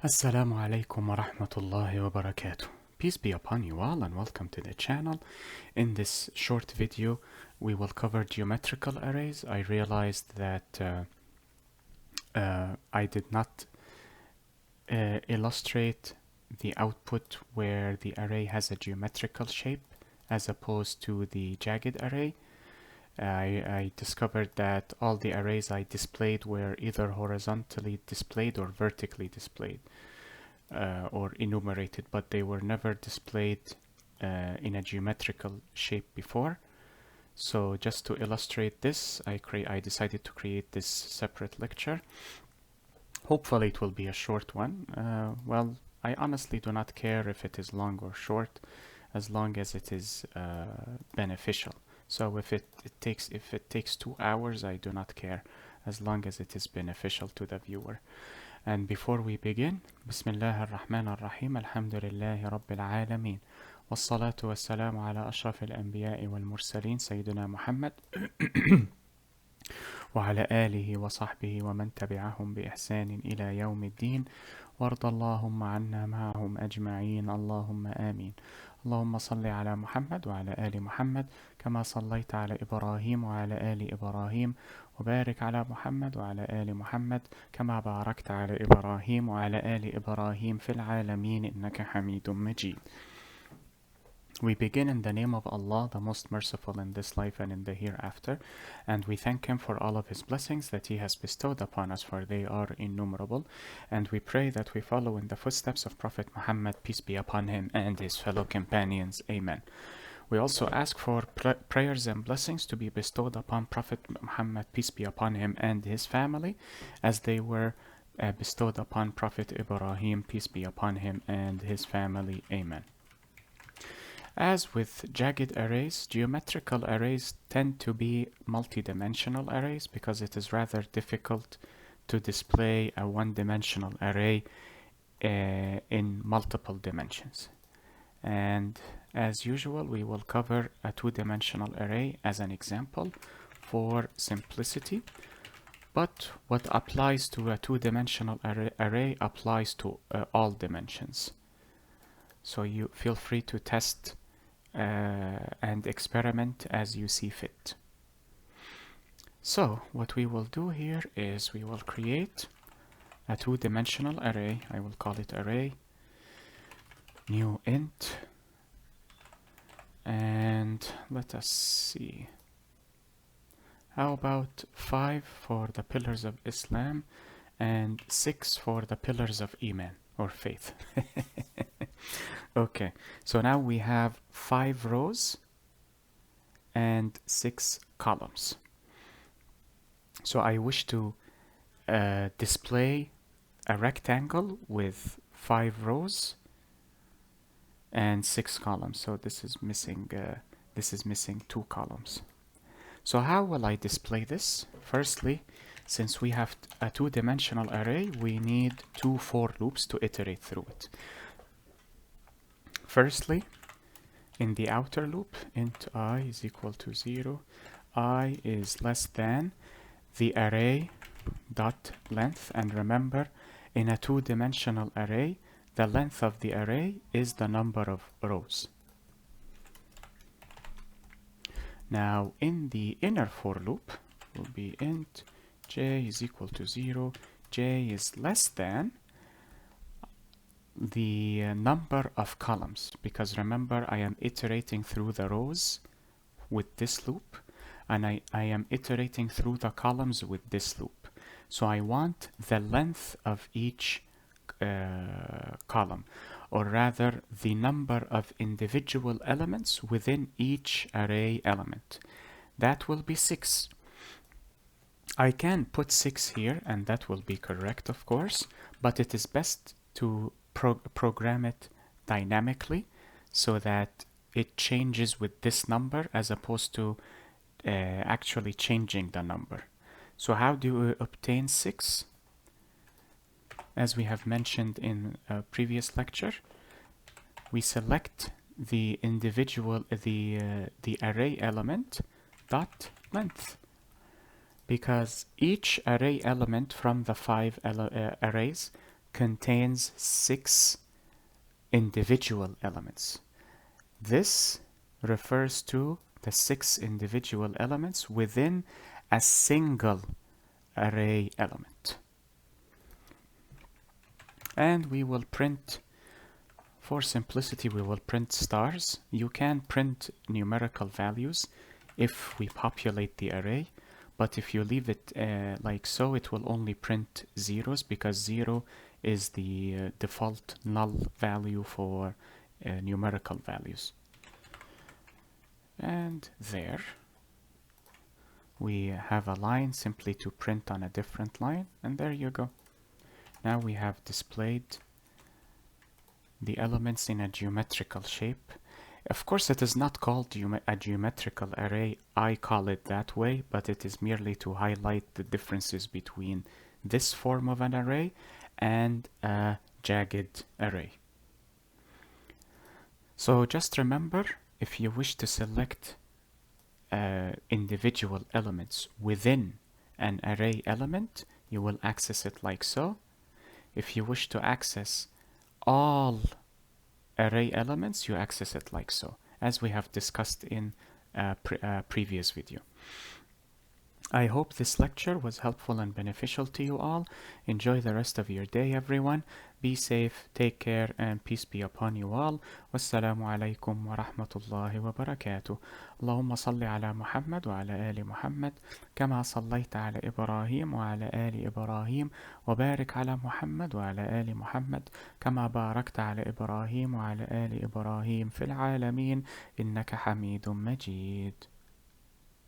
Assalamu alaikum wa rahmatullahi wa barakatuh. Peace be upon you all and welcome to the channel. In this short video, we will cover geometrical arrays. I realized that I did not illustrate the output where the array has a geometrical shape as opposed to the jagged array. I discovered that all the arrays I displayed were either horizontally displayed or vertically displayed or enumerated, but they were never displayed in a geometrical shape before. So just to illustrate this, I decided to create this separate lecture. Hopefully it will be a short one. Well, I honestly do not care if it is long or short, as long as it is beneficial. So if it takes 2 hours, I do not care, as long as it is beneficial to the viewer. And before we begin, Bismillah ar-Rahman ar-Rahim, Alhamdulillahi Rabbil Alameen, Wassalatu wassalamu ala ashraf al-anbiya'i wal-mursaleen, Sayyidina Muhammad, وعلى آله وصحبه ومن تبعهم بإحسان إلى يوم الدين وارض اللهم عنا معهم أجمعين اللهم آمين اللهم صل على محمد وعلى آل محمد كما صليت على إبراهيم وعلى آل إبراهيم وبارك على محمد وعلى آل محمد كما باركت على إبراهيم وعلى آل إبراهيم في العالمين إنك حميد مجيد. We begin in the name of Allah, the most merciful in this life and in the hereafter, and we thank Him for all of His blessings that He has bestowed upon us, for they are innumerable, and we pray that we follow in the footsteps of Prophet Muhammad, peace be upon him, and his fellow companions. Amen. We also ask for prayers and blessings to be bestowed upon Prophet Muhammad, peace be upon him, and his family, as they were bestowed upon Prophet Ibrahim, peace be upon him, and his family. Amen. As with jagged arrays, geometrical arrays tend to be multidimensional arrays because it is rather difficult to display a one-dimensional array in multiple dimensions. And as usual, we will cover a two-dimensional array as an example for simplicity. But what applies to a two-dimensional array applies to all dimensions. So you feel free to test and experiment as you see fit. So what we will do here is we will create a two-dimensional array. I will call it array new int, and let us see, how about 5 for the pillars of Islam and 6 for the pillars of Iman or faith. Okay, so now we have 5 rows and 6 columns. So I wish to display a rectangle with 5 rows and 6 columns. So this is missing 2 columns. So how will I display this? Firstly, since we have a two-dimensional array, we need 2 for loops to iterate through it. Firstly, in the outer loop, int I is equal to 0, I is less than the array dot length, and remember, in a two-dimensional array, the length of the array is the number of rows. Now, in the inner for loop, will be int j is equal to 0, j is less than the number of columns, because remember, I am iterating through the rows with this loop, and I am iterating through the columns with this loop. So I want the length of each column, or rather the number of individual elements within each array element. That will be 6. I can put 6 here, and that will be correct, of course, but it is best to program it dynamically so that it changes with this number as opposed to actually changing the number. So how do we obtain 6? As we have mentioned in a previous lecture, we select the individual, the array element dot length, because each array element from the 5 arrays contains 6 individual elements. This refers to the 6 individual elements within a single array element. And we will print, for simplicity, we will print stars. You can print numerical values if we populate the array, but if you leave it like so, it will only print zeros, because 0 is the default null value for numerical values. And there we have a line simply to print on a different line, and there you go. Now we have displayed the elements in a geometrical shape. Of course, it is not called a geometrical array. I call it that way, but it is merely to highlight the differences between this form of an array and a jagged array. So just remember, if you wish to select individual elements within an array element, you will access it like so. If you wish to access all array elements, you access it like so, as we have discussed in a previous video. I hope this lecture was helpful and beneficial to you all. Enjoy the rest of your day, everyone. Be safe, take care, and peace be upon you all. Wassalamu alaikum wa rahmatullahi wa barakatuh. اللهم صل على محمد وعلى آل محمد كما صليت على إبراهيم وعلى آل إبراهيم وبارك على محمد وعلى آل محمد كما باركت على إبراهيم وعلى آل إبراهيم في العالمين إنك حميد مجيد.